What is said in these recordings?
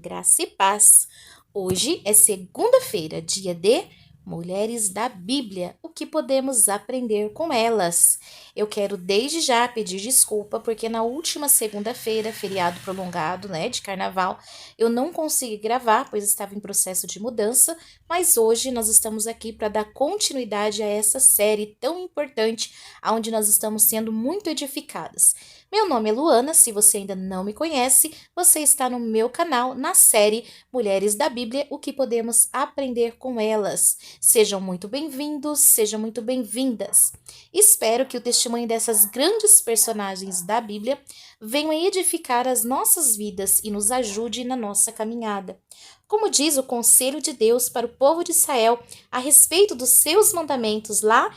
graça e paz. Hoje é segunda-feira, dia de Mulheres da Bíblia. O que podemos aprender com elas? Eu quero desde já pedir desculpa, porque na última segunda-feira, feriado prolongado, de carnaval, eu não consegui gravar, pois estava em processo de mudança, mas hoje nós estamos aqui para dar continuidade a essa série tão importante, onde nós estamos sendo muito edificadas. Meu nome é Luana, se você ainda não me conhece, você está no meu canal, na série Mulheres da Bíblia, o que podemos aprender com elas. Sejam muito bem-vindos, sejam muito bem-vindas. Espero que o testemunho dessas grandes personagens da Bíblia venham a edificar as nossas vidas e nos ajude na nossa caminhada. Como diz o conselho de Deus para o povo de Israel a respeito dos seus mandamentos lá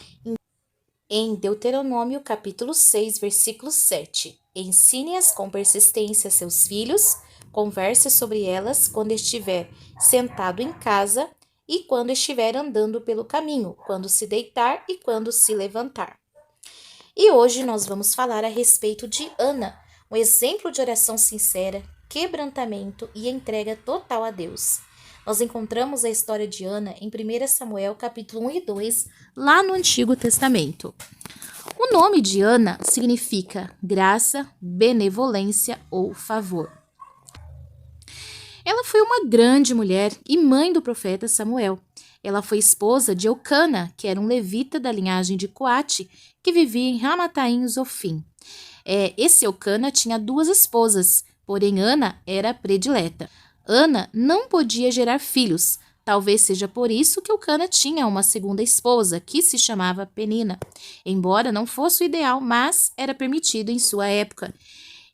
em Deuteronômio capítulo 6, versículo 7. Ensine-as com persistência a seus filhos, converse sobre elas quando estiver sentado em casa e quando estiver andando pelo caminho, quando se deitar e quando se levantar. E hoje nós vamos falar a respeito de Ana, um exemplo de oração sincera, quebrantamento e entrega total a Deus. Nós encontramos a história de Ana em 1 Samuel capítulo 1 e 2, lá no Antigo Testamento. O nome de Ana significa graça, benevolência ou favor. Ela foi uma grande mulher e mãe do profeta Samuel. Ela foi esposa de Eucana, que era um levita da linhagem de Coate, que vivia em Ramataim Zofim. Esse Eucana tinha 2 esposas, porém Ana era a predileta. Ana não podia gerar filhos, talvez seja por isso que Eucana tinha uma segunda esposa, que se chamava Penina, embora não fosse o ideal, mas era permitido em sua época.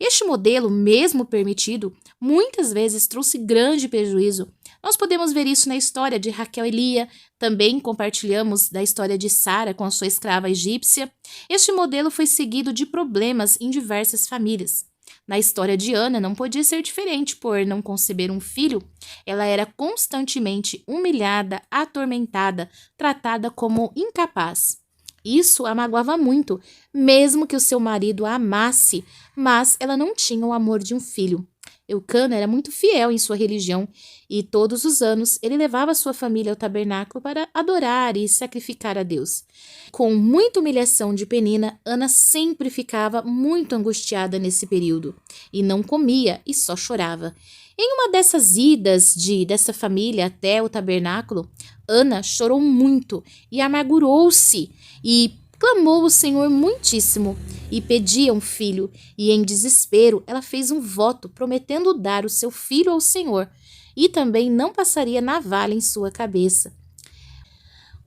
Este modelo, mesmo permitido, muitas vezes trouxe grande prejuízo. Nós podemos ver isso na história de Raquel e Lia, também compartilhamos da história de Sara com a sua escrava egípcia. Este modelo foi seguido de problemas em diversas famílias. Na história de Ana não podia ser diferente, por não conceber um filho. Ela era constantemente humilhada, atormentada, tratada como incapaz. Isso a magoava muito, mesmo que o seu marido a amasse, mas ela não tinha o amor de um filho. Eucana era muito fiel em sua religião e todos os anos ele levava sua família ao tabernáculo para adorar e sacrificar a Deus. Com muita humilhação de Penina, Ana sempre ficava muito angustiada nesse período e não comia e só chorava. Em uma dessas idas dessa família até o tabernáculo, Ana chorou muito e amargurou-se e clamou ao Senhor muitíssimo e pedia um filho, e em desespero ela fez um voto prometendo dar o seu filho ao Senhor e também não passaria navalha em sua cabeça.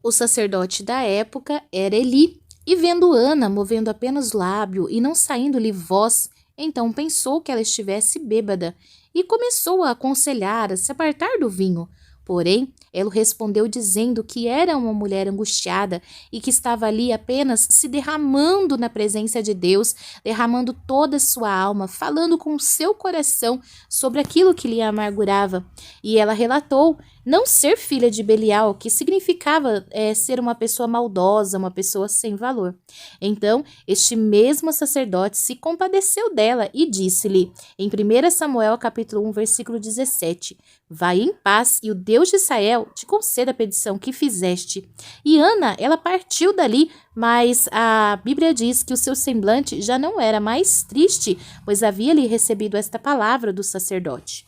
O sacerdote da época era Eli, e vendo Ana movendo apenas o lábio e não saindo-lhe voz, então pensou que ela estivesse bêbada e começou a aconselhar a se apartar do vinho. Porém, ela respondeu dizendo que era uma mulher angustiada e que estava ali apenas se derramando na presença de Deus, derramando toda a sua alma, falando com o seu coração sobre aquilo que lhe amargurava. E ela relatou não ser filha de Belial, que significava ser uma pessoa maldosa, uma pessoa sem valor. Então, este mesmo sacerdote se compadeceu dela e disse-lhe, em 1 Samuel capítulo 1, versículo 17, vai em paz e o Deus de Israel te conceda a petição que fizeste. E Ana, ela partiu dali, mas a Bíblia diz que o seu semblante já não era mais triste, pois havia lhe recebido esta palavra do sacerdote.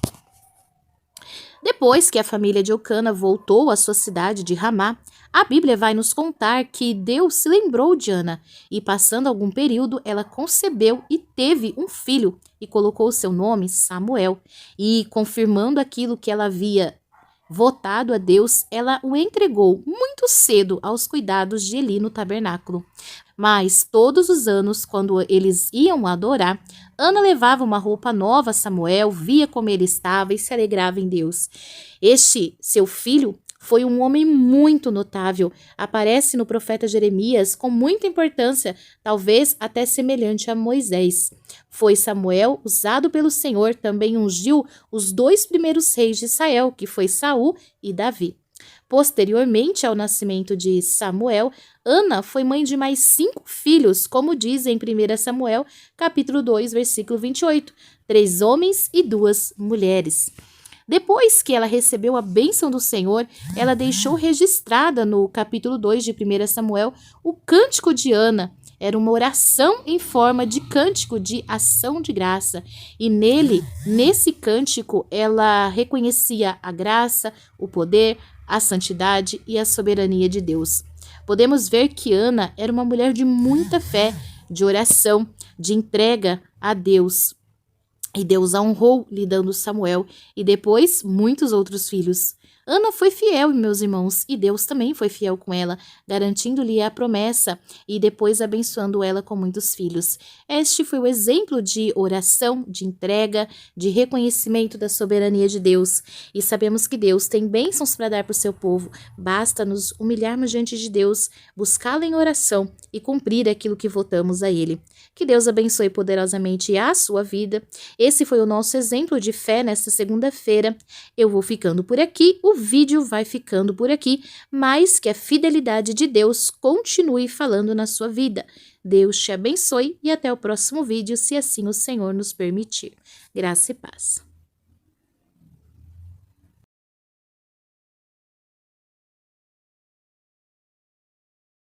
Depois que a família de Eucana voltou à sua cidade de Ramá, a Bíblia vai nos contar que Deus se lembrou de Ana e, passando algum período, ela concebeu e teve um filho e colocou seu nome Samuel. E, confirmando aquilo que ela havia votado a Deus, ela o entregou muito cedo aos cuidados de Eli no tabernáculo. Mas todos os anos, quando eles iam adorar, Ana levava uma roupa nova a Samuel, via como ele estava e se alegrava em Deus. Este, seu filho, foi um homem muito notável, aparece no profeta Jeremias com muita importância, talvez até semelhante a Moisés. Foi Samuel, usado pelo Senhor, também ungiu os 2 primeiros reis de Israel, que foi Saul e Davi. Posteriormente ao nascimento de Samuel, Ana foi mãe de mais 5 filhos, como diz em 1 Samuel, capítulo 2, versículo 28, 3 homens e 2 mulheres. Depois que ela recebeu a bênção do Senhor, ela deixou registrada no capítulo 2 de 1 Samuel o cântico de Ana. Era uma oração em forma de cântico de ação de graça. E nesse cântico, ela reconhecia a graça, o poder, a santidade e a soberania de Deus. Podemos ver que Ana era uma mulher de muita fé, de oração, de entrega a Deus. E Deus a honrou, lhe dando Samuel e depois muitos outros filhos. Ana foi fiel, meus irmãos, e Deus também foi fiel com ela, garantindo-lhe a promessa e depois abençoando ela com muitos filhos. Este foi o exemplo de oração, de entrega, de reconhecimento da soberania de Deus. E sabemos que Deus tem bênçãos para dar para o seu povo. Basta nos humilharmos diante de Deus, buscá-lo em oração e cumprir aquilo que votamos a Ele. Que Deus abençoe poderosamente a sua vida. Esse foi o nosso exemplo de fé nesta segunda-feira. Eu vou ficando por aqui, o vídeo vai ficando por aqui, mas que a fidelidade de Deus continue falando na sua vida. Deus te abençoe e até o próximo vídeo, se assim o Senhor nos permitir. Graça e paz.